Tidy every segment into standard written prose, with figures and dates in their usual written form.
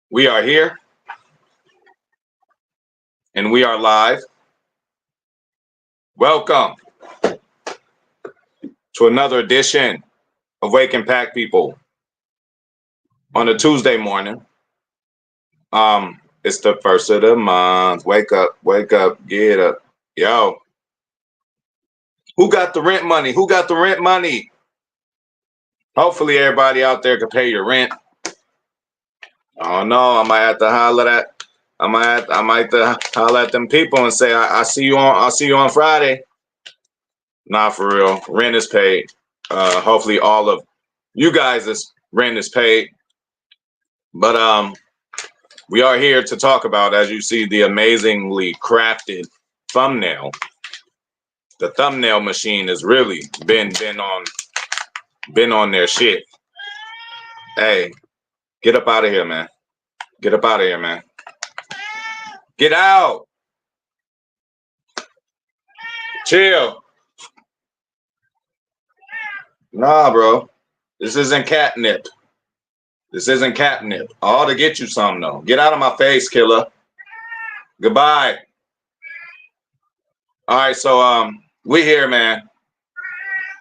We are here and we are live. Welcome to another edition of Wake and Pack People on a Tuesday morning. It's the first of the month. Wake up, get up. Yo, who got the rent money? Who got the rent money? Hopefully everybody out there can pay your rent. Oh no, I might have to holler at I might have to holler at them people and say I'll see you on Friday. Nah, for real. Rent is paid. Hopefully all of you guys' rent is paid. But we are here to talk about, as you see, the amazingly crafted thumbnail. The thumbnail machine has really been on their shit. Hey, get up out of here, man. Get up out of here, man. Get out. Chill. Nah, bro. This isn't catnip. This isn't catnip. I ought to get you some, though. Get out of my face, killer. Goodbye. All right, so we here, man.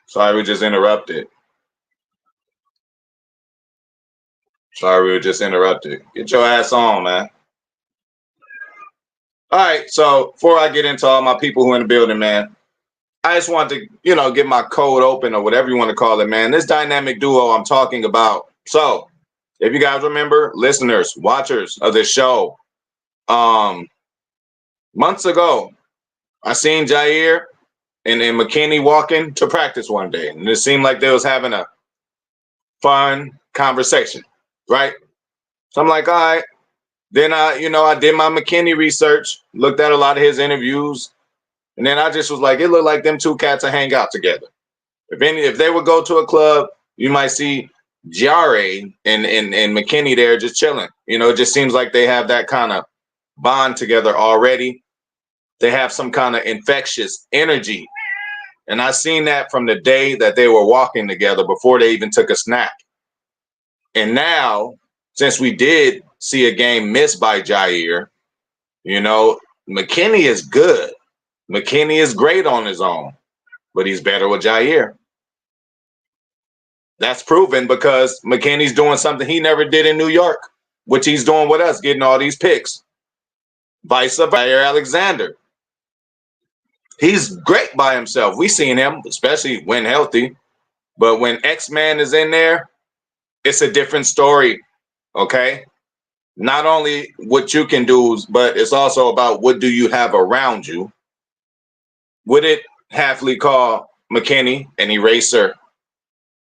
Sorry, we just interrupted. Get your ass on, man. All right, so before I get into all my people who are in the building, man, I just want to, get my code open or whatever you want to call it, man. This dynamic duo I'm talking about. So, if you guys remember, listeners, watchers of this show, months ago, I seen Jair and McKinney walking to practice one day, and it seemed like they was having a fun conversation, right? So I'm like, all right. Then I did my McKinney research, looked at a lot of his interviews, and then I just was like, it looked like them two cats will hang out together. If they would go to a club, you might see Jair and McKinney there just chilling. It just seems like they have that kind of bond together already. They have some kind of infectious energy. And I seen that from the day that they were walking together before they even took a snack. And now, since we did see a game missed by Jair, McKinney is good. McKinney is great on his own, but he's better with Jair. That's proven because McKinney's doing something he never did in New York, which he's doing with us, getting all these picks. Vice versa, Jair Alexander. He's great by himself. We seen him, especially when healthy. But when X-Man is in there, it's a different story, okay? Not only what you can do, but it's also about what do you have around you. Would it happily call McKinney an eraser?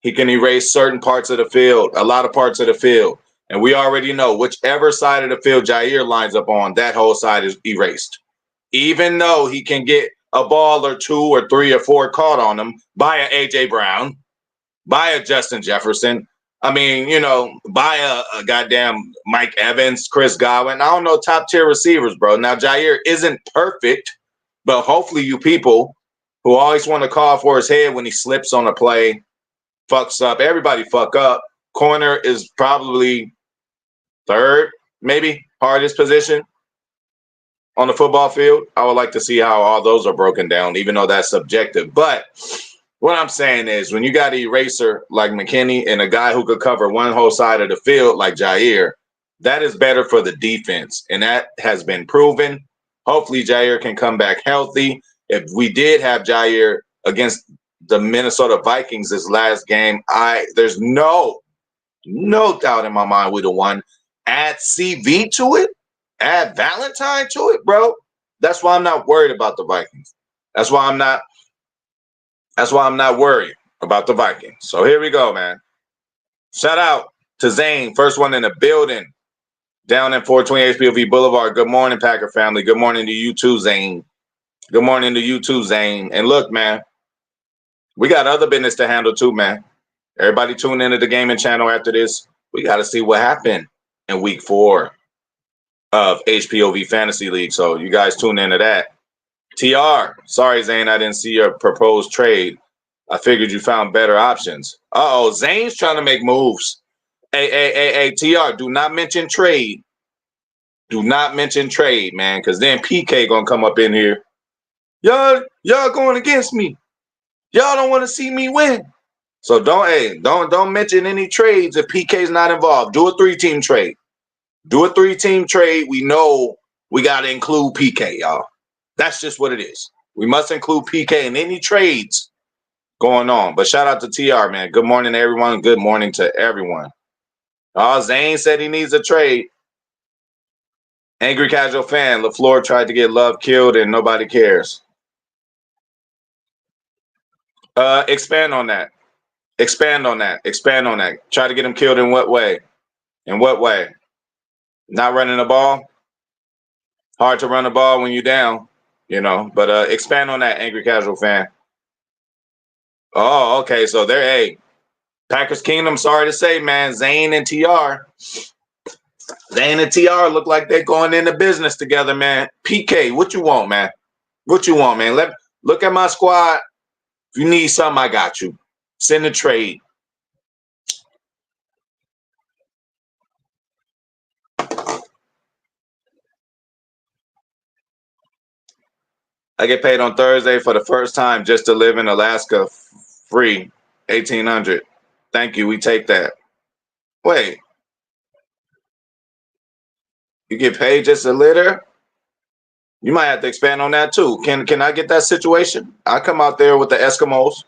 He can erase certain parts of the field, a lot of parts of the field. And we already know whichever side of the field Jair lines up on, that whole side is erased. Even though he can get a ball or two or three or four caught on him by a A.J. Brown, by a Justin Jefferson, by a goddamn Mike Evans, Chris Godwin. I don't know, top tier receivers, bro. Now, Jair isn't perfect, but hopefully you people who always want to call for his head when he slips on a play, fucks up. Everybody fuck up. Corner is probably third, maybe hardest position on the football field. I would like to see how all those are broken down, even though that's subjective. But what I'm saying is when you got an eraser like McKinney and a guy who could cover one whole side of the field like Jair, that is better for the defense. And that has been proven. Hopefully Jair can come back healthy. If we did have Jair against the Minnesota Vikings this last game, there's no doubt in my mind we'd have won. Add CV to it. Add Valentine to it, bro. That's why I'm not worried about the Vikings. That's why I'm not worried about the Vikings. So here we go, man. Shout out to Zane, first one in the building, down in 420 HPOV Boulevard. Good morning, Packer family. Good morning to you too, Zane. Good morning to you too, Zane. And look, man, we got other business to handle too, man. Everybody tune into the gaming channel after this. We got to see what happened in week 4 of HPOV Fantasy League. So you guys tune into that. TR, sorry, Zane, I didn't see your proposed trade. I figured you found better options. Uh-oh, Zane's trying to make moves. Hey, TR, do not mention trade Do not mention trade, man, because then PK gonna come up in here. Y'all going against me. Y'all don't want to see me win. So don't mention any trades if PK's not involved. Do a 3-team trade. Do a 3-team trade. We know we got to include PK, y'all. That's just what it is. We must include PK in any trades going on. But shout out to TR, man. Good morning, everyone. Good morning to everyone. Zane said he needs a trade. Angry casual fan. LaFleur tried to get Love killed and nobody cares. Expand on that. Expand on that. Expand on that. Try to get him killed in what way? In what way? Not running the ball? Hard to run the ball when you're down, but expand on that, angry casual fan. Oh, okay. So they're Packers Kingdom, sorry to say, man. Zane and TR look like they're going into business together, man. PK, what you want, man? What you want, man? Look at my squad. If you need something, I got you. Send a trade. I get paid on Thursday for the first time just to live in Alaska free. 1,800. Thank you. We take that. Wait. You get paid just a litter? You might have to expand on that too. Can I get that situation? I come out there with the Eskimos.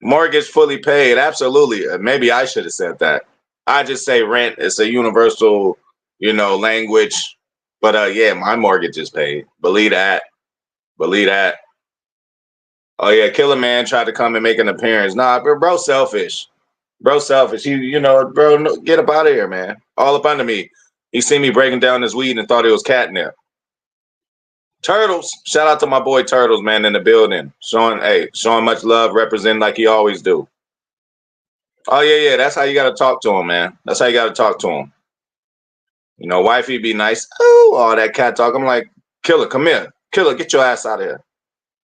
Mortgage fully paid. Absolutely. Maybe I should have said that. I just say rent. It's a universal, language. But yeah, my mortgage is paid. Believe that. Believe that. Oh yeah, Killer Man tried to come and make an appearance. Nah, bro, selfish. Bro, selfish. Bro, no, get up out of here, man. All up under me. He seen me breaking down his weed and thought it was catnip. Turtles. Shout out to my boy Turtles, man, in the building. Showing much love, representing like he always do. Oh, yeah. That's how you got to talk to him, man. That's how you got to talk to him. Wifey be nice. Oh, all that cat talk. I'm like, Killer, come here. Killer, get your ass out of here.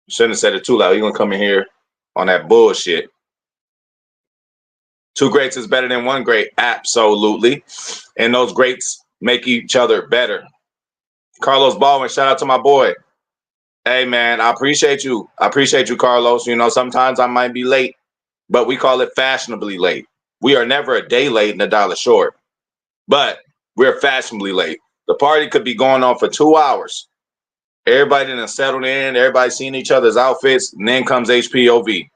Shouldn't have said it too loud. You're going to come in here on that bullshit. 2 greats is better than 1 great. Absolutely. And those greats make each other better. Carlos Baldwin, shout out to my boy. Hey, man, I appreciate you. I appreciate you, Carlos. Sometimes I might be late, but we call it fashionably late. We are never a day late and a dollar short, but we're fashionably late. The party could be going on for 2 hours. Everybody done settled in. Everybody seeing each other's outfits. And then comes HPOV.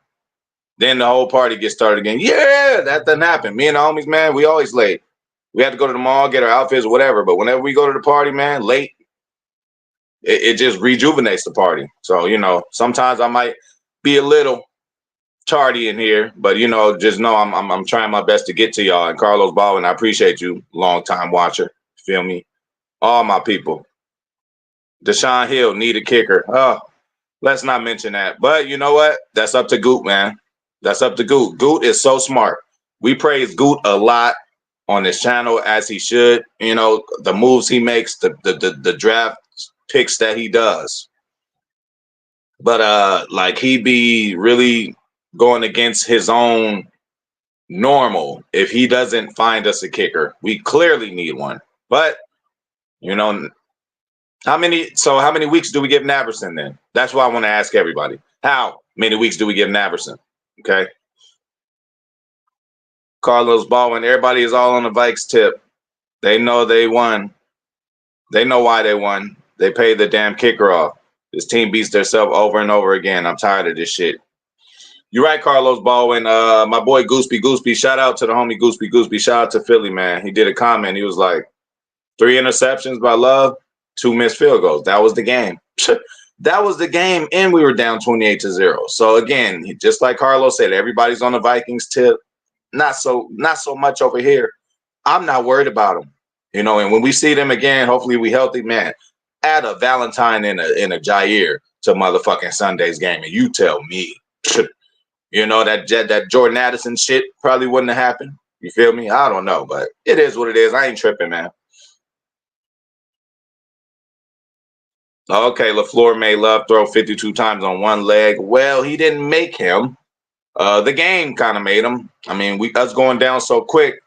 Then the whole party gets started again. Yeah, that doesn't happen. Me and the homies, man, we always late. We have to go to the mall, get our outfits, whatever. But whenever we go to the party, man, late, it just rejuvenates the party. So, sometimes I might be a little tardy in here, but just know I'm trying my best to get to y'all. And Carlos Baldwin, I appreciate you, long time watcher. Feel me? All my people. Deshaun Hill need a kicker. Oh, let's not mention that. But you know what? That's up to Goot, man. That's up to Goot. Goot is so smart. We praise Goot a lot on this channel, as he should. The moves he makes, the draft picks that he does. But he be really going against his own normal if he doesn't find us a kicker. We clearly need one. But how many weeks do we give Naverson then? That's what I want to ask everybody. How many weeks do we give Naverson? Okay. Carlos Baldwin, everybody is all on the Vikes tip. They know they won. They know why they won. They paid the damn kicker off. This team beats themselves over and over again. I'm tired of this shit. You're right, Carlos Baldwin. My boy Gooseby. Shout out to the homie Gooseby. Shout out to Philly, man. He did a comment. He was like, 3 interceptions by Love, 2 missed field goals. That was the game. That was the game, and we were down 28-0. So again, just like Carlos said, everybody's on the Vikings tip. Not so much over here. I'm not worried about them. And when we see them again, hopefully we healthy, man. Add a Valentine and a Jair to motherfucking Sunday's game, and you tell me, that Jordan Addison shit probably wouldn't have happened. You feel me? I don't know, but it is what it is. I ain't tripping, man. Okay, LaFleur made Love throw 52 times on 1 leg. Well, he didn't make him. The game kind of made him. I mean, us going down so quick,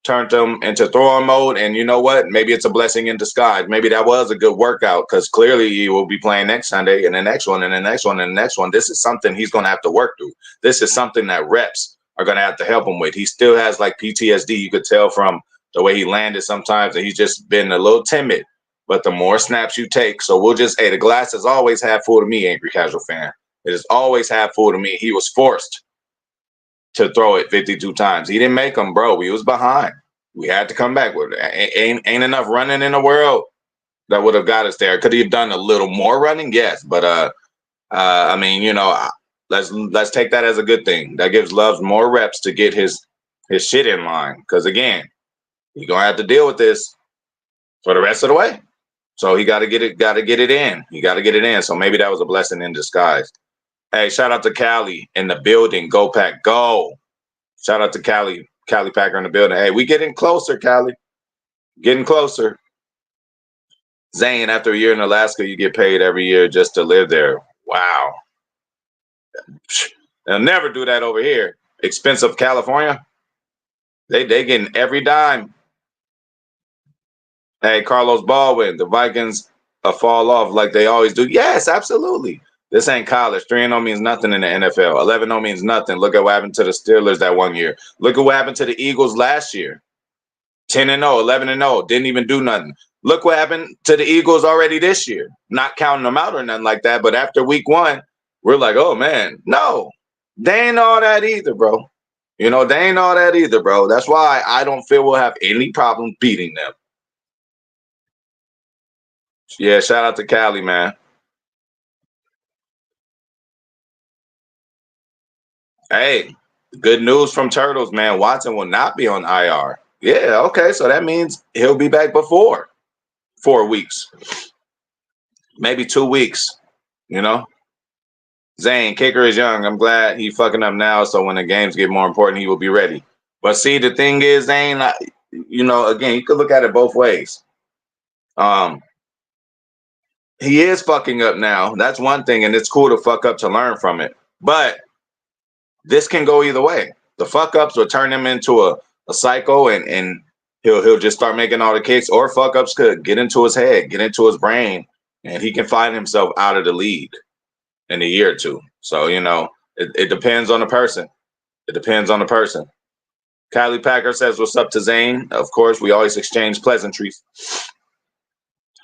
turned them into throwing mode. And you know what? Maybe it's a blessing in disguise. Maybe that was a good workout because clearly he will be playing next Sunday and the next one and the next one and the next one. This is something he's going to have to work through. This is something that reps are going to have to help him with. He still has like PTSD. You could tell from the way he landed sometimes that he's just been a little timid. But the more snaps you take, so we'll just, hey, the glass is always half full to me, Angry Casual Fan. It is always half full to me. He was forced to throw it 52 times. He didn't make them, bro. We was behind. We had to come back with it. Ain't enough running in the world that would have got us there. Could he have done a little more running? Yes, but I mean, you know, let's take that as a good thing. That gives Love more reps to get his shit in line. Because again, he's gonna have to deal with this for the rest of the way. So he got to get it in. He got to get it in. So maybe that was a blessing in disguise. Hey, shout out to Cali in the building. Go Pack, go! Shout out to Cali Packer in the building. Hey, we getting closer, Cali. Getting closer. Zane, after a year in Alaska, you get paid every year just to live there. Wow. They'll never do that over here. Expensive California. They getting every dime. Hey, Carlos Baldwin, the Vikings fall off like they always do. Yes, absolutely. This ain't college. 3-0 means nothing in the NFL. 11-0 means nothing. Look at what happened to the Steelers that one year. Look at what happened to the Eagles last year. 10-0, 11-0, didn't even do nothing. Look what happened to the Eagles already this year. Not counting them out or nothing like that, but after week 1, we're like, oh, man, no. They ain't all that either, bro. You know, they ain't all that either, bro. That's why I don't feel we'll have any problem beating them. Yeah, shout out to Cali, man. Hey, good news from Turtles, man. Watson will not be on IR. Yeah, okay, so that means he'll be back before 4 weeks. Maybe 2 weeks, you know? Zane, kicker is young. I'm glad he fucking up now, so when the games get more important, he will be ready. But see, the thing is, Zane, you know, again, you could look at it both ways. He is fucking up now. That's one thing, and it's cool to fuck up to learn from it. But this can go either way. The fuck ups will turn him into a psycho, and he'll just start making all the kicks, or fuck ups could get into his head, get into his brain, and he can find himself out of the league in a year or two. So, you know, it depends on the person. It depends on the person. Kylie Packer says, what's up to Zane? Of course, we always exchange pleasantries.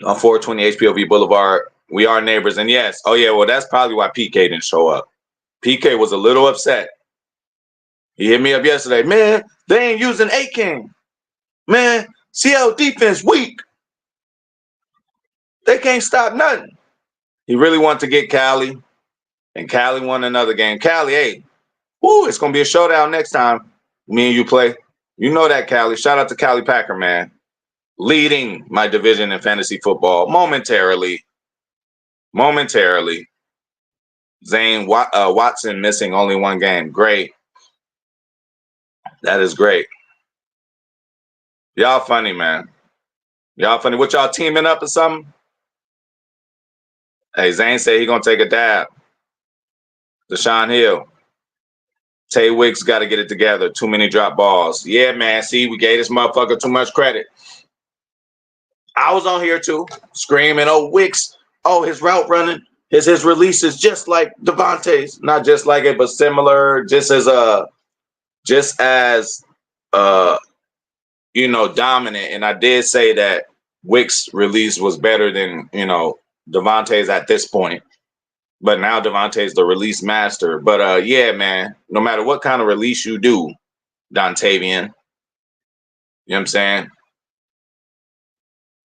On 420 HPOV Boulevard, we are neighbors. And yes, oh yeah, well, that's probably why PK didn't show up. PK was a little upset. He hit me up yesterday. Man, they ain't using A-King. Man, Seattle defense weak. They can't stop nothing. He really wanted to get Cali, and Cali won another game. Cali, hey, woo, it's going to be a showdown next time me and you play. You know that, Cali. Shout out to Cali Packer, man. Leading my division in fantasy football momentarily. Zane Watson missing only one game. Great. That is great. Y'all funny, man. Y'all funny. What, y'all teaming up or something? Hey, Zane said he gonna take a dab. Deshaun Hill. Tay Wicks got to get it together. Too many drop balls. Yeah, man. See, we gave this motherfucker too much credit. I was on here too, screaming, oh, Wicks, oh, his route running, his release is just like Devontae's. Not just like it, but similar, just as you know, dominant. And I did say that Wicks' release was better than, you know, Devontae's at this point. But now Devontae's the release master. But yeah, man, no matter what kind of release you do, Dontavian, you know what I'm saying?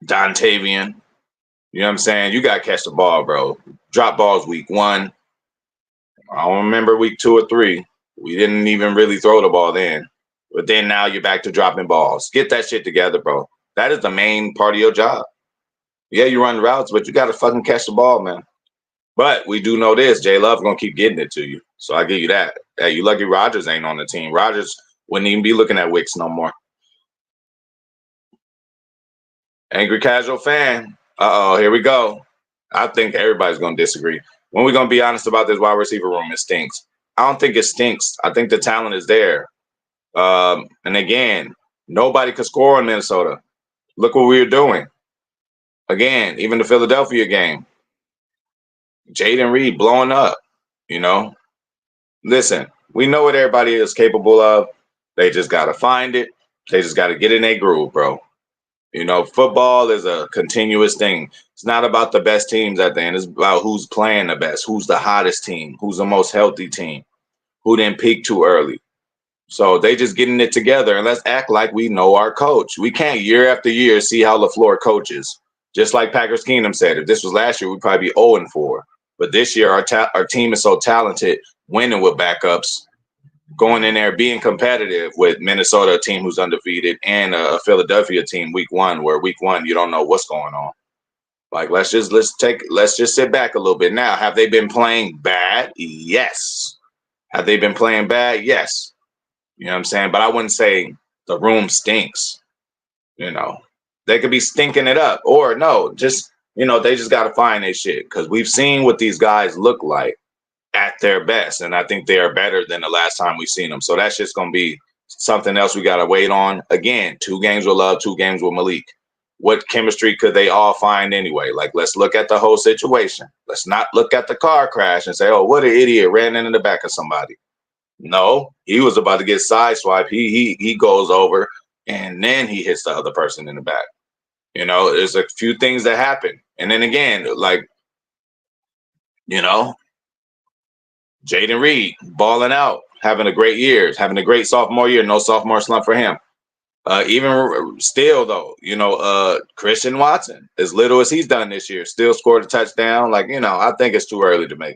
Dontavian, you know what I'm saying? You got to catch the ball, bro. Drop balls week 1. I don't remember week 2 or 3. We didn't even really throw the ball then. But then now you're back to dropping balls. Get that shit together, bro. That is the main part of your job. Yeah, you run routes, but you got to fucking catch the ball, man. But we do know this. J Love going to keep getting it to you. So I give you that. Hey, you lucky Rodgers ain't on the team. Rodgers wouldn't even be looking at Wicks no more. Angry Casual Fan. Uh-oh, here we go. I think everybody's going to disagree. When we going to be honest about this wide receiver room, it stinks. I don't think it stinks. I think the talent is there. And again, Nobody could score in Minnesota. Look what we were doing. Again, even the Philadelphia game. Jayden Reed blowing up, you know. Listen, we know what everybody is capable of. They just got to find it. They just got to get in their groove, bro. You know, football is a continuous thing. It's not about the best teams at the end. It's about who's playing the best, who's the hottest team, who's the most healthy team, who didn't peak too early. So they just getting it together, and let's act like we know our coach. We can't year after year see how LaFleur coaches. Just like Packers Kingdom said, if this was last year, we'd probably be 0-4. But this year, our team is so talented, winning with backups, going in there, being competitive with Minnesota, a team who's undefeated, and a Philadelphia team week 1, where week 1 you don't know what's going on. Like let's just sit back a little bit. Now, have they been playing bad? Yes. Have they been playing bad? Yes. You know what I'm saying? But I wouldn't say the room stinks. You know, they could be stinking it up, or no, just they just got to find their shit, because we've seen what these guys look like at their best, and I think they are better than the last time we've seen them. So that's just gonna be something else we got to wait on. Again, 2 games with Love, 2 games with Malik. What chemistry could they all find anyway? Like, let's look at the whole situation. Let's not look at the car crash and say, "Oh, what an idiot ran into the back of somebody." No, he was about to get sideswiped. He goes over and then he hits the other person in the back. There's a few things that happen. And then again, like, Jayden Reed balling out, having a great year, having a great sophomore year, no sophomore slump for him. Even still though, Christian Watson, as little as he's done this year, still scored a touchdown. Like, I think it's too early to make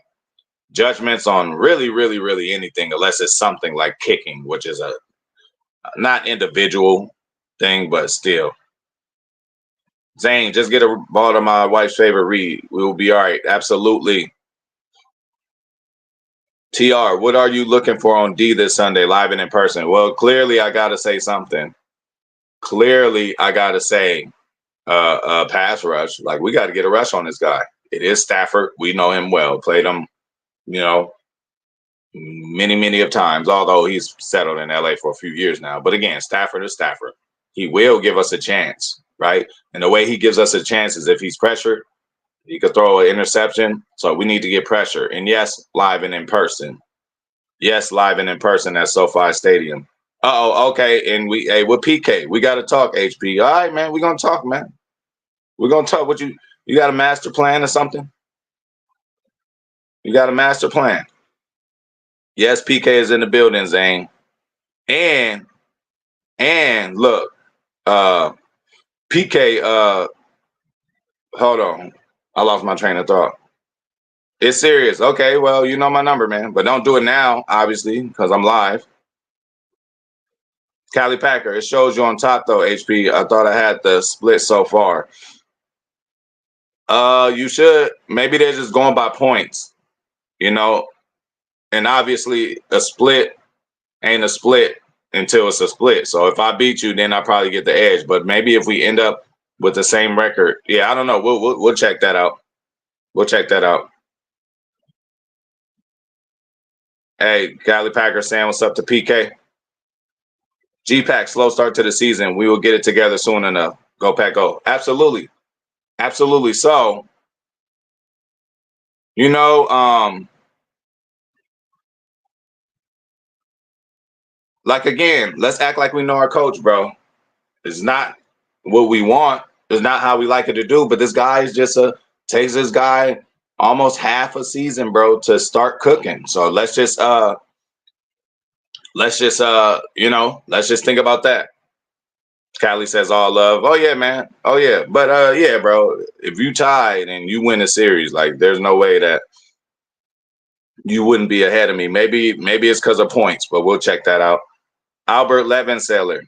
judgments on really, really, really anything, unless it's something like kicking, which is a not individual thing, but still. Zane, just get a ball to my wife's favorite read. We will be all right. Absolutely. TR, what are you looking for on D this Sunday, live and in person? Well, clearly I got to say something. Clearly I got to say pass rush. Like, we got to get a rush on this guy. It is Stafford. We know him well. Played him, many, many of times, although he's settled in LA for a few years now. But again, Stafford is Stafford. He will give us a chance, right? And the way he gives us a chance is if he's pressured, he could throw an interception. So we need to get pressure. And yes, live and in person. Yes, live and in person at SoFi Stadium. Okay. And with PK, we got to talk, HP. All right, man, we're going to talk, man. We're going to talk. What you got a master plan or something? You got a master plan? Yes, PK is in the building, Zane. And look, PK, hold on. I lost my train of thought. It's serious. Okay, well, you know my number, man. But don't do it now, obviously, because I'm live. Cali Packer, it shows you on top, though, HP. I thought I had the split so far. You should. Maybe they're just going by points, and obviously a split ain't a split until it's a split. So if I beat you, then I probably get the edge. But maybe if we end up with the same record, yeah, I don't know. We'll check that out. We'll check that out. Hey, Cali Packer saying what's up to PK. G-Pack, slow start to the season. We will get it together soon enough. Go Pack, go. Absolutely. Absolutely. So, like, again, let's act like we know our coach, bro. It's not what we want. It's not how we like it to do. But this guy is just takes this guy almost half a season, bro, to start cooking. So let's just think about that. Kylie says all love. Oh yeah, man. Oh yeah. But yeah, bro, if you tied and you win a series, like, there's no way that you wouldn't be ahead of me. Maybe it's because of points, but we'll check that out. Albert Levenseller.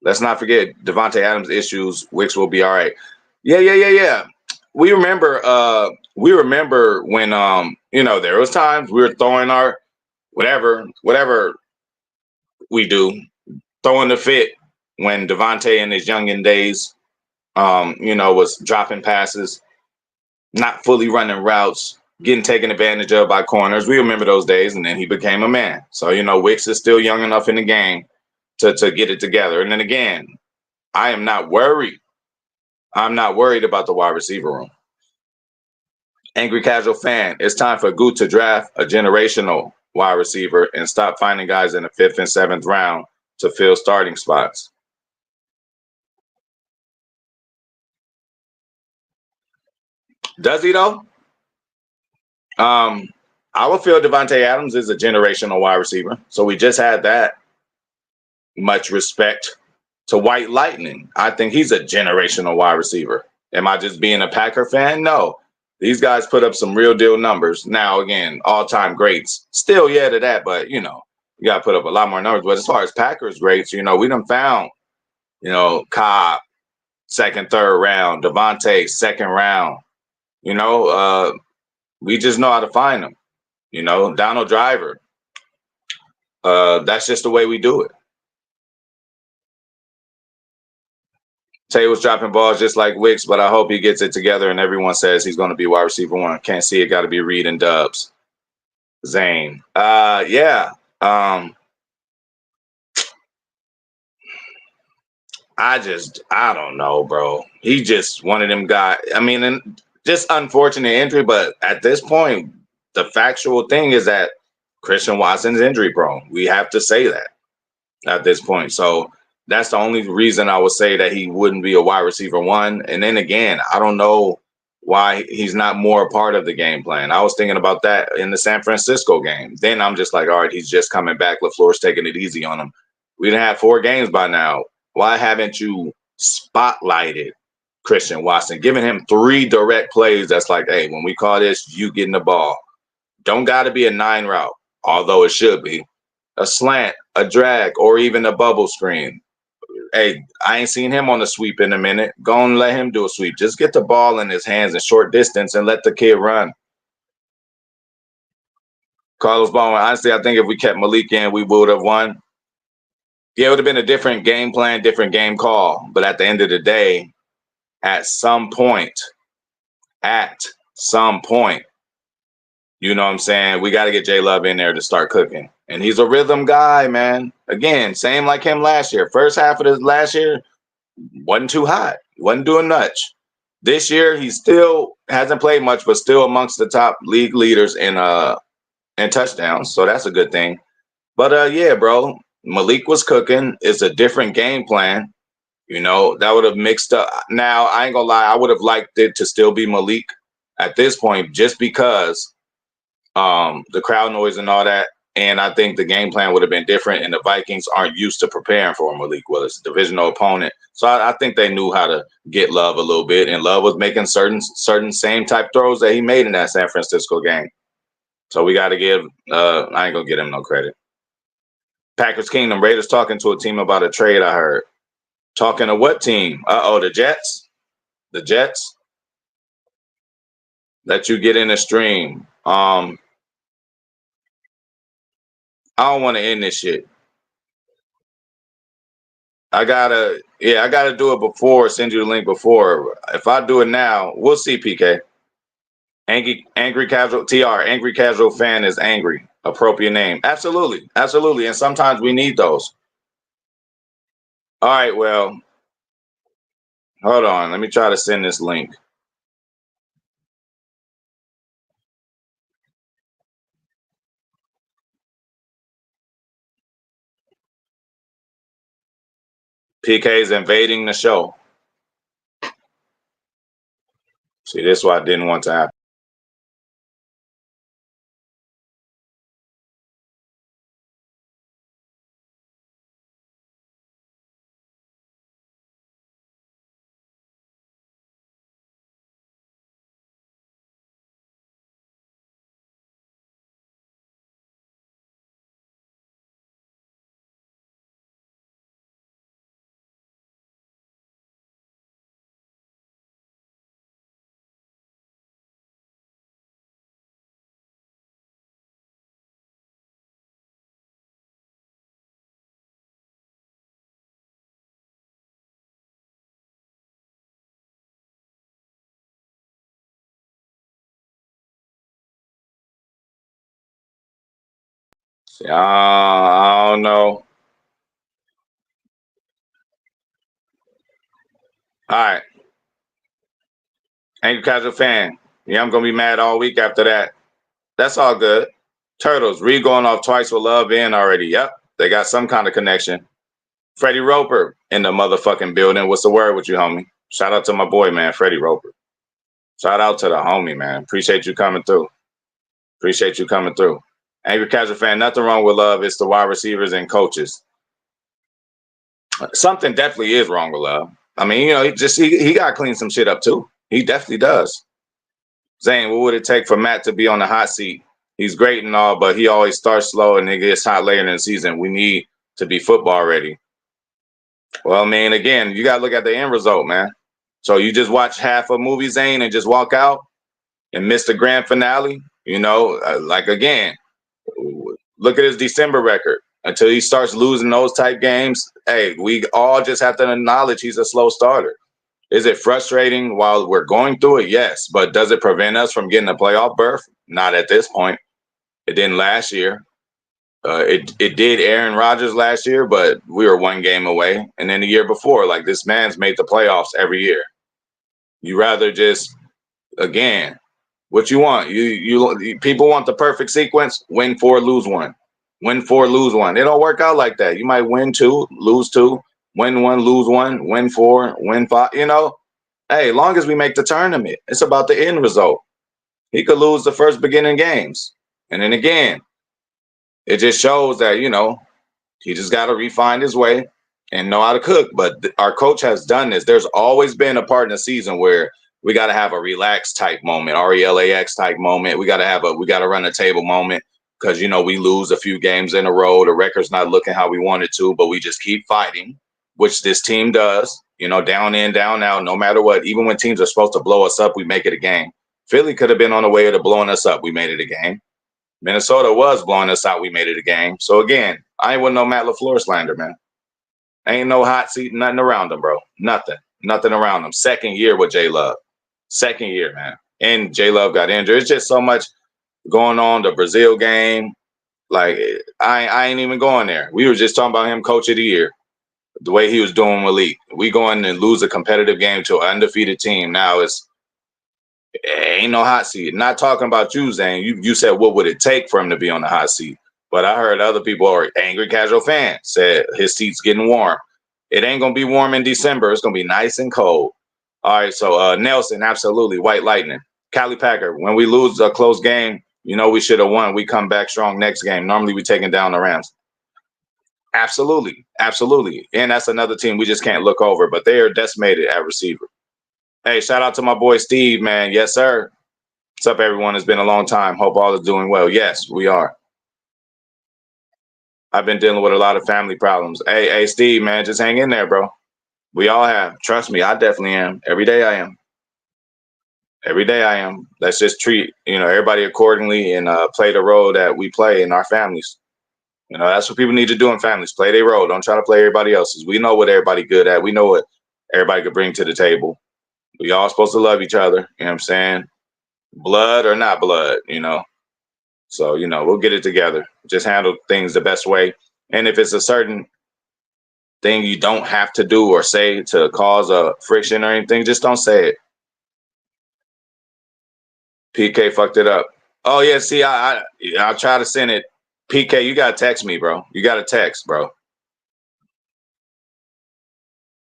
Let's not forget Devontae Adams issues. Wicks will be all right. Yeah. We remember when there was times we were throwing our whatever we do, throwing the fit when Devontae in his youngin days was dropping passes, not fully running routes, getting taken advantage of by corners. We remember those days, and then he became a man. So, Wicks is still young enough in the game to get it together. And then again, I am not worried. I'm not worried about the wide receiver room. Angry Casual Fan, it's time for Goot to draft a generational wide receiver and stop finding guys in the 5th and 7th round to fill starting spots. Does he though? I would feel Devontae Adams is a generational wide receiver. So we just had that. Much respect to White Lightning. I think he's a generational wide receiver. Am I just being a Packer fan? No. These guys put up some real deal numbers. Now, again, all-time greats. Still, yeah, to that, but, you got to put up a lot more numbers. But as far as Packers greats, we done found, Cobb, 2nd, 3rd round, Devontae, 2nd round. We just know how to find them. Donald Driver. That's just the way we do it. Tay was dropping balls just like Wicks, but I hope he gets it together and everyone says he's going to be wide receiver 1. Can't see it. Got to be Reed and Dubs. Zane. Yeah. I don't know, bro. He just one of them guys. I mean, and just unfortunate injury, but at this point, the factual thing is that Christian Watson's injury prone. We have to say that at this point. So that's the only reason I would say that he wouldn't be a wide receiver 1. And then again, I don't know why he's not more a part of the game plan. I was thinking about that in the San Francisco game. Then I'm just like, all right, he's just coming back. LaFleur's taking it easy on him. We didn't have 4 games by now. Why haven't you spotlighted Christian Watson, giving him 3 direct plays that's like, hey, when we call this, you getting the ball. Don't got to be a 9 route, although it should be. A slant, a drag, or even a bubble screen. Hey, I ain't seen him on a sweep in a minute. Go and let him do a sweep. Just get the ball in his hands in short distance and let the kid run. Carlos Baldwin, honestly, I think if we kept Malik in, we would have won. Yeah, it would have been a different game plan, different game call. But at the end of the day, at some point, you know what I'm saying? We got to get J Love in there to start cooking. And he's a rhythm guy, man. Again, same like him last year. First half of the last year wasn't too hot. Wasn't doing much. This year, he still hasn't played much, but still amongst the top league leaders in touchdowns. So that's a good thing. But yeah, bro, Malik was cooking. It's a different game plan. That would have mixed up. Now, I ain't gonna lie, I would have liked it to still be Malik at this point, just because the crowd noise and all that. And I think the game plan would have been different, and the Vikings aren't used to preparing for Malik Willis, divisional opponent. So I think they knew how to get Love a little bit, and Love was making certain same type throws that he made in that San Francisco game. So we got to give. I ain't gonna get him no credit. Packers Kingdom, Raiders talking to a team about a trade. I heard. Talking to what team? The Jets. The Jets. Let you get in the stream. I don't want to end this shit. I gotta do it before. Send you the link before. If I do it now, we'll see. PK. Angry casual TR. Angry casual fan is angry. Appropriate name. Absolutely, absolutely. And sometimes we need those. All right. Well, hold on. Let me try to send this link. PK is invading the show. See, this is why I didn't want to happen. See, I don't know. All right. Angry Casual Fan. Yeah, I'm going to be mad all week after that. That's all good. Turtles, Reed going off twice with Love in already. Yep. They got some kind of connection. Freddie Roper in the motherfucking building. What's the word with you, homie? Shout out to my boy, man, Freddie Roper. Shout out to the homie, man. Appreciate you coming through. Appreciate you coming through. Angry Casual Fan, nothing wrong with Love. It's the wide receivers and coaches. Something definitely is wrong with Love. I mean, you know, he got to clean some shit up too. He definitely does. Zane, what would it take for Matt to be on the hot seat? He's great and all, but he always starts slow and it gets hot later in the season. We need to be football ready. Well, I mean, again, you got to look at the end result, man. So you just watch half a movie, Zane, and just walk out and miss the grand finale? You know, like, again, look at his December record. Until he starts losing those type games, hey, we all just have to acknowledge he's a slow starter. Is it frustrating while we're going through it? Yes. But does it prevent us from getting a playoff berth? Not at this point. It didn't last year. It did Aaron Rodgers last year, but we were one game away. And then the year before, like, this man's made the playoffs every year. You rather just, again, what you want. You people want the perfect sequence, win 4, lose 1. Win 4, lose 1. It don't work out like that. You might win 2, lose 2, win 1, lose 1, win 4, win 5. You know, hey, long as we make the tournament, it's about the end result. He could lose the first beginning games. And then again, it just shows that, you know, he just got to refine his way and know how to cook. But our coach has done this. There's always been a part in the season where we got to have a relaxed type moment, RELAX type moment. We got to run a table moment. Because, you know, we lose a few games in a row. The record's not looking how we want it to, but we just keep fighting, which this team does. You know, down in, down out, no matter what. Even when teams are supposed to blow us up, we make it a game. Philly could have been on the way to blowing us up. We made it a game. Minnesota was blowing us out. We made it a game. So, again, I ain't with no Matt LaFleur slander, man. Ain't no hot seat, nothing around him, bro. Nothing. Nothing around him. Second year with J-Love. Second year, man. And J-Love got injured. It's just so much going on. The Brazil game, like, I ain't even going there. We were just talking about him coach of the year, the way he was doing Malik. We going and lose a competitive game to an undefeated team. Now it ain't no hot seat. Not talking about you, Zane. You said what would it take for him to be on the hot seat, but I heard other people are Angry Casual Fan said his seat's getting warm. It ain't gonna be warm in December. It's gonna be nice and cold. All right, so Nelson, absolutely, White Lightning. Cali Packer, when we lose a close game, you know we should have won. We come back strong next game. Normally we taking down the Rams. Absolutely. Absolutely. And that's another team we just can't look over, but they are decimated at receiver. Hey, shout out to my boy Steve, man. Yes, sir. What's up, everyone? It's been a long time. Hope all is doing well. Yes, we are. I've been dealing with a lot of family problems. Hey, Steve, man, just hang in there, bro. We all have. Trust me, I definitely am. Every day I am. Every day I am. Let's just treat, everybody accordingly and play the role that we play in our families. That's what people need to do in families. Play their role. Don't try to play everybody else's. We know what everybody good at. We know what everybody could bring to the table. We all supposed to love each other. You know what I'm saying? Blood or not blood. So, we'll get it together. Just handle things the best way. And if it's a certain thing you don't have to do or say to cause a friction or anything, just don't say it. PK fucked it up. Oh, yeah. See, I'll try to send it. PK, you got to text me, bro. You got to text, bro.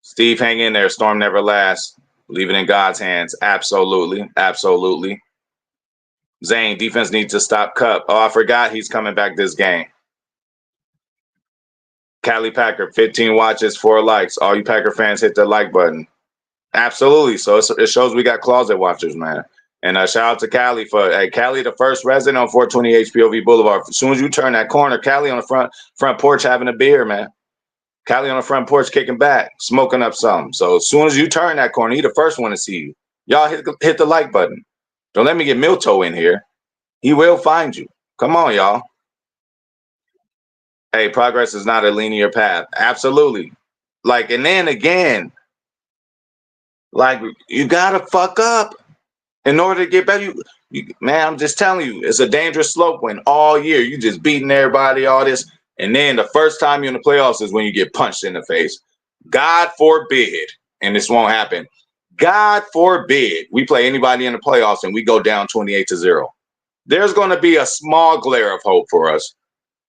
Steve, hang in there. Storm never lasts. Leave it in God's hands. Absolutely. Absolutely. Zane, defense needs to stop Cup. Oh, I forgot he's coming back this game. Cali Packer, 15 watches, 4 likes. All you Packer fans hit the like button. Absolutely. So it shows we got closet watchers, man. And shout out to Cali for Cali, the first resident on 420 HPOV Boulevard. As soon as you turn that corner, Cali on the front porch having a beer, man. Cali on the front porch kicking back, smoking up something. So as soon as you turn that corner, he the first one to see you. Y'all hit the like button. Don't let me get Milto in here. He will find you. Come on, y'all. Hey, progress is not a linear path. Absolutely. And then again, you gotta fuck up in order to get better. Man, I'm just telling you, it's a dangerous slope when all year you just beating everybody, all this, and then the first time you're in the playoffs is when you get punched in the face. God forbid and this won't happen. God forbid we play anybody in the playoffs and we go down 28-0. There's going to be a small glare of hope for us.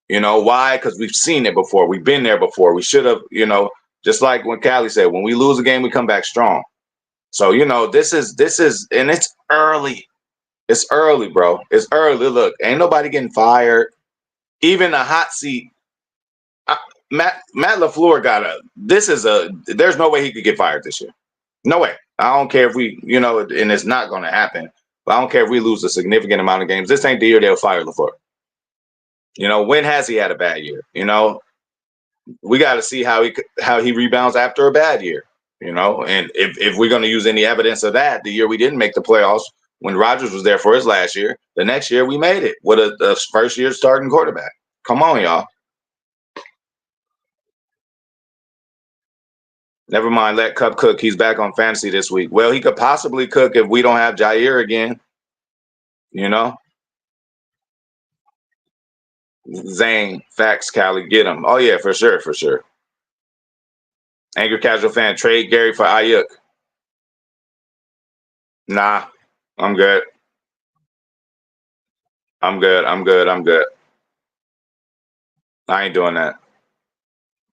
You know why? Because we've seen it before. We've been there before. We should have, just like when Callie said, when we lose a game, we come back strong. So, this is, and it's early. It's early, bro. It's early. Look, ain't nobody getting fired. Even a hot seat. Matt LaFleur there's no way he could get fired this year. No way. I don't care if we, and it's not going to happen. But I don't care if we lose a significant amount of games. This ain't the year they'll fire LaFleur. When has he had a bad year? We got to see how he rebounds after a bad year. And if we're going to use any evidence of that, the year we didn't make the playoffs when Rodgers was there for his last year, the next year we made it with a first year starting quarterback. Come on, y'all. Never mind, let Cup cook. He's back on fantasy this week. Well, he could possibly cook if we don't have Jair again. Zane, facts, Callie, get him. Oh, yeah, for sure, for sure. Angry Casual Fan, trade Gary for Ayuk. Nah, I'm good. I'm good. I ain't doing that.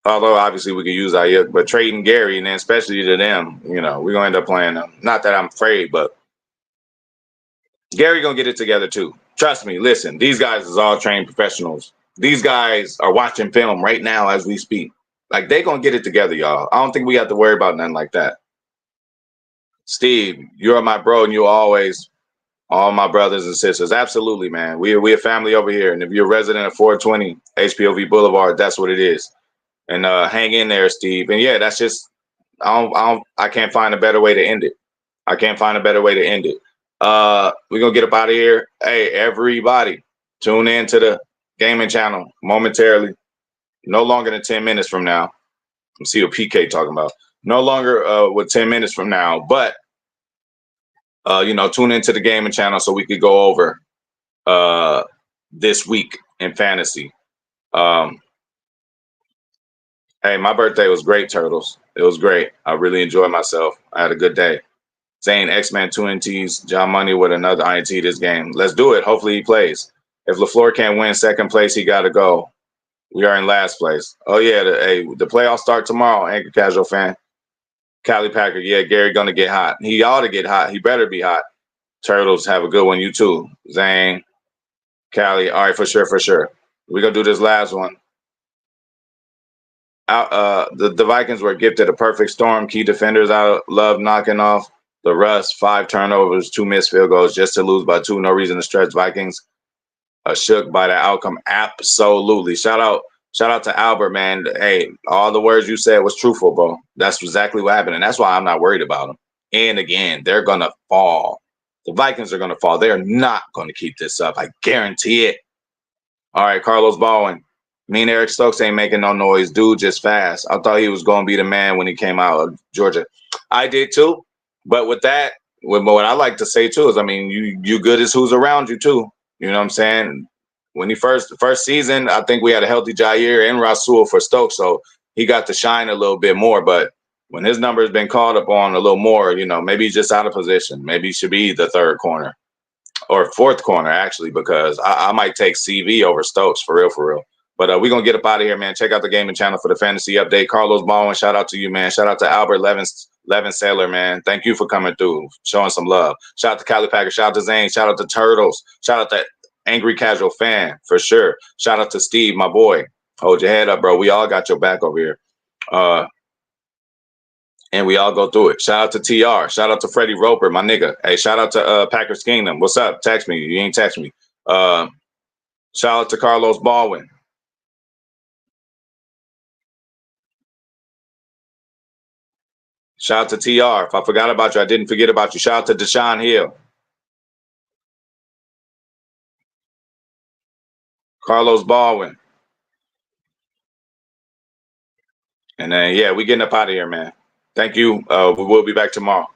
Although, obviously, we could use Ayuk, but trading Gary, and then especially to them, we're going to end up playing them. Not that I'm afraid, but Gary going to get it together, too. Trust me. Listen, these guys is all trained professionals. These guys are watching film right now as we speak. Like, they going to get it together, y'all. I don't think we have to worry about nothing like that. Steve, you're my bro, and you always, all my brothers and sisters. Absolutely, man. We're a family over here. And if you're a resident of 420 HPOV Boulevard, that's what it is. And hang in there, Steve. And yeah, that's just, I can't find a better way to end it. We're going to get up out of here. Hey, everybody, tune in to the gaming channel momentarily. No longer than 10 minutes from now. Let's see what PK talking about. No longer with 10 minutes from now, but tune into the gaming channel so we could go over this week in fantasy. Hey, my birthday was great, Turtles. It was great. I really enjoyed myself. I had a good day. Zane, X-Man, 2 NTs, John Money with another INT this game. Let's do it. Hopefully he plays. If LaFleur can't win second place, he got to go. We are in last place. Oh, yeah. The playoffs start tomorrow, Anchor Casual Fan. Callie Packer, yeah, Gary going to get hot. He ought to get hot. He better be hot. Turtles, have a good one. You too. Zane, Callie, all right, for sure. We're going to do this last one. The Vikings were gifted a perfect storm. Key defenders out, Love knocking off the rust, 5 turnovers, 2 missed field goals just to lose by 2. No reason to stretch. Vikings shook by the outcome. Absolutely. Shout out to Albert, man. Hey, all the words you said was truthful, bro. That's exactly what happened. And that's why I'm not worried about them. And again, they're going to fall. The Vikings are going to fall. They're not going to keep this up. I guarantee it. All right, Carlos Baldwin. Me and Eric Stokes ain't making no noise. Dude, just fast. I thought he was going to be the man when he came out of Georgia. I did too. But with that, what I like to say too is, I mean, you good as who's around you too. You know what I'm saying? When he first season, I think we had a healthy Jair and Rasul for Stokes, so he got to shine a little bit more. But when his number has been called up on a little more, maybe he's just out of position. Maybe he should be the 3rd corner or 4th corner, actually, because I might take CV over Stokes for real. But we're going to get up out of here, man. Check out the gaming channel for the fantasy update. Carlos Baldwin, shout out to you, man. Shout out to Albert Levin Sailor, man. Thank you for coming through, showing some love. Shout out to Callie Packer. Shout out to Zane. Shout out to Turtles. Shout out to Angry Casual Fan, for sure. Shout out to Steve, my boy. Hold your head up, bro. We all got your back over here. And we all go through it. Shout out to TR. Shout out to Freddie Roper, my nigga. Hey, shout out to Packers Kingdom. What's up? Text me. You ain't text me. Shout out to Carlos Baldwin. Shout out to TR. If I forgot about you, I didn't forget about you. Shout out to Deshaun Hill. Carlos Baldwin. And then, yeah, we getting up out of here, man. Thank you. We will be back tomorrow.